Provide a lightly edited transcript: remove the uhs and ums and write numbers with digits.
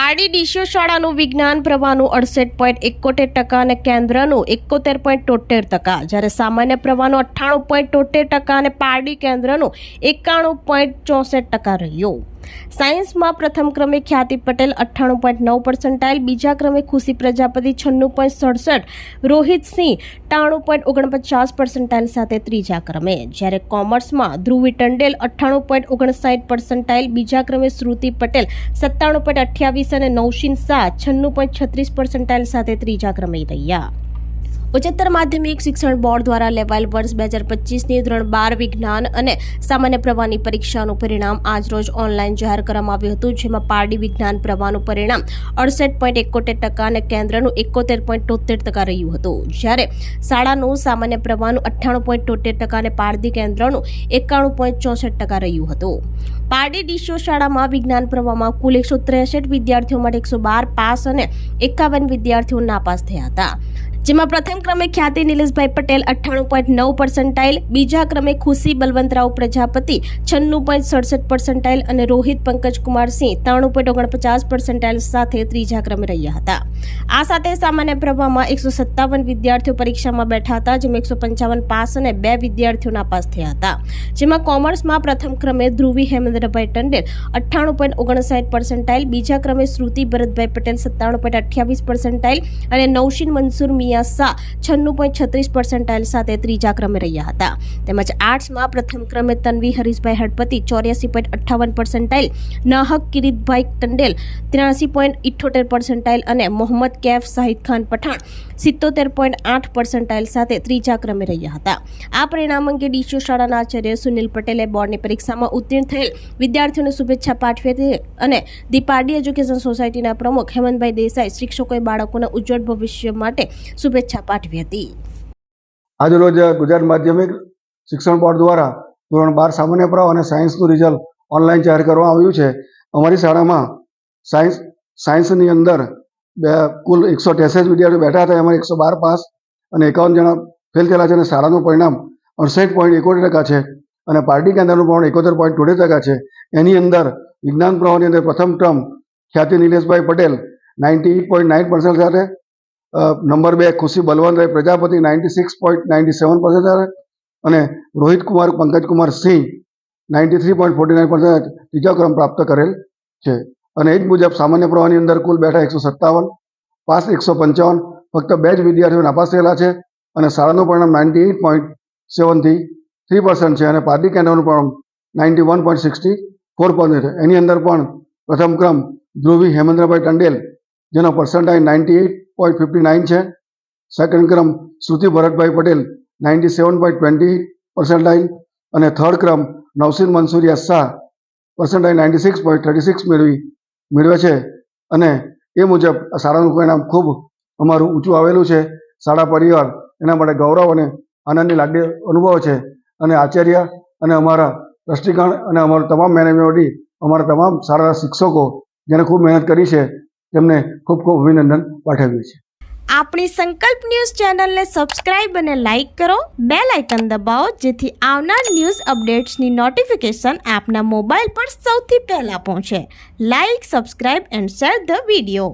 Pardi DCO શાળાનું વિજ્ઞાન પ્રવાહનું 68.71% અને કેન્દ્રનું 71.73%, જ્યારે સામાન્ય પ્રવાહનું 98.73% અને પારડી કેન્દ્રનું 91.64% રહ્યું. સાયન્સમાં પ્રથમ ક્રમે ખ્યાતિ પટેલ 98.9%, બીજા ક્રમે ખુશી પ્રજાપતિ 96.67%, રોહિત સિંહ 93.49% સાથે ત્રીજા ક્રમે, જ્યારે કોમર્સમાં ધ્રુવી ટંડેલ 98.59%, બીજા ક્રમે શ્રુતિ પટેલ 97.28% અને નૌશીન શાહ 96.36% સાથે ત્રીજા ક્રમે રહ્યા. ઉચ્ચતર માધ્યમિક શિક્ષણ બોર્ડ દ્વારા લેવાયેલ વર્ષ 2025ની ધોરણ 12 વિજ્ઞાન અને સામાન્ય પ્રવાહની પરીક્ષાનું પરિણામ આજરોજ ઓનલાઈન જાહેર કરવામાં આવ્યું હતું, જેમાં પારડી વિજ્ઞાન પ્રવાહનું પરિણામ 68.71% અને કેન્દ્રનું 71.73% રહ્યું હતું, જ્યારે શાળાનું સામાન્ય પ્રવાહનું 98.73% અને પારડી કેન્દ્રનું 91.64% રહ્યું હતું. પારડી ડીસીઓ શાળામાં વિજ્ઞાન પ્રવાહમાં કુલ 163 વિદ્યાર્થીઓ માટે 112 પાસ અને 51 વિદ્યાર્થીઓ નાપાસ થયા હતા, જેમાં પ્રથમ ક્રમે ખ્યાતિ નિલેશભાઈ પટેલ 98.9%, બીજા ક્રમે ખુશી બલવંતરાવ પ્રજાપતિ 96.67% અને રોહિત પંકજકુમાર સિંહ 93.49% સાથે ત્રીજા ક્રમે રહ્યા હતા. આ સાથે સામાન્ય પ્રવાહમાં 157 વિદ્યાર્થીઓ પરીક્ષામાં બેઠા હતા, જેમાં 155 પાસ અને 2 વિદ્યાર્થીઓ નાપાસ થયા હતા, જેમાં કોમર્સમાં પ્રથમ ક્રમે ધ્રુવી હેમેન્દ્રભાઈ ટંડેલ 98.59%, બીજા ક્રમે શ્રુતિ ભરતભાઈ પટેલ 97.28% અને નૌશીન મંસૂર મિયા શાહ 96.36% સાથે ત્રીજા ક્રમે રહ્યા હતા. તેમજ આર્ટ્સમાં પ્રથમ ક્રમે તન્વી હરીશભાઈ હડપતિ 84.58%, નાહક કિરીટભાઈ ટંડેલ 83.78% અને મોહમ્મદ કૈફ શાહિદ ખાન પઠાણ 77.8% સાથે ત્રીજા ક્રમે રહ્યા હતા. આ પરિણામ અંગે ડીસીઓ શાળાના આચાર્ય સુનિલ પટેલે બોર્ડની પરીક્ષામાં ઉત્તીર્ણ થયેલ વિદ્યાર્થીઓને શુભેચ્છા પાઠવી હતી અને ધી પારડી એજ્યુકેશન સોસાયટીના પ્રમુખ હેમંતભાઈ દેસાઈ શિક્ષકોએ બાળકોના ઉજ્જવળ ભવિષ્ય માટે શુભેચ્છા પાઠવી હતી. આજરોજ ગુજરાત માધ્યમિક શિક્ષણ બોર્ડ દ્વારા ધોરણ 12 સામાન્ય પ્રવાહ અને સાયન્સનું રિઝલ્ટ ઓનલાઈન જાહેર કરવામાં આવ્યું છે. અમારી શાળામાં સાયન્સની અંદર કુલ 163 વિદ્યાર્થીઓ બેઠા હતા, એમાં 112 પાસ અને 51 જણા ફેલ થયેલા છે અને શાળાનું પરિણામ 68.71% છે અને પારડી કેન્દ્રનું પરિણામ 71.73% છે. એની અંદર વિજ્ઞાન પ્રવાહની અંદર પ્રથમ ટર્મ ખ્યાતિ નિલેશભાઈ પટેલ 98.9% સાથે, નંબર 2 ખુશી બલવંતરાય પ્રજાપતિ 96.97% સાથે અને રોહિત કુમાર પંકજકુમાર સિંહ 93.49% ત્રીજા ક્રમ પ્રાપ્ત કરેલ છે. અને એ જ મુજબ સામાન્ય પ્રવાહની અંદર કુલ બેઠા 157, પાસ 155, ફક્ત 2 જ વિદ્યાર્થીઓ નાપાસ થયેલા છે અને શાળાનું પરિણામ 98.73% છે અને પારડી કેન્દ્રનું પરિણામ 91.64% છે. એની અંદર પણ પ્રથમ ક્રમ ધ્રુવી હેમેન્દ્રભાઈ ટંડેલ, જેનો પર્સન્ટાઇલ 98.59 છે. સેકન્ડ ક્રમ શ્રુતિ ભરતભાઈ પટેલ 97.20% અને થર્ડ ક્રમ નૌશીન મંસૂરિયા શાહ પર્સન્ટાઇલ 96.36 મેળવે છે. અને એ મુજબ શાળાનું પરિણામ ખૂબ અમારું ઊંચું આવેલું છે. શાળા પરિવાર એના માટે ગૌરવ અને આનંદની લાગણી અનુભવે છે અને આચાર્ય અને અમારા ટ્રસ્ટીગણ અને અમારા તમામ મેનેજમેન્ટ, અમારા તમામ શાળાના શિક્ષકો જેને ખૂબ મહેનત કરી છે, તેમને ખૂબ ખૂબ અભિનંદન પાઠવીએ છીએ. આપણી સંકલ્પ ન્યૂઝ ચેનલને સબસ્ક્રાઇબ અને લાઇક કરો, બેલ આઇકન દબાવો, જેથી આવનાર ન્યૂઝ અપડેટ્સની નોટિફિકેશન આપના મોબાઈલ પર સૌથી પહેલા પહોંચે. Like, subscribe and share the video.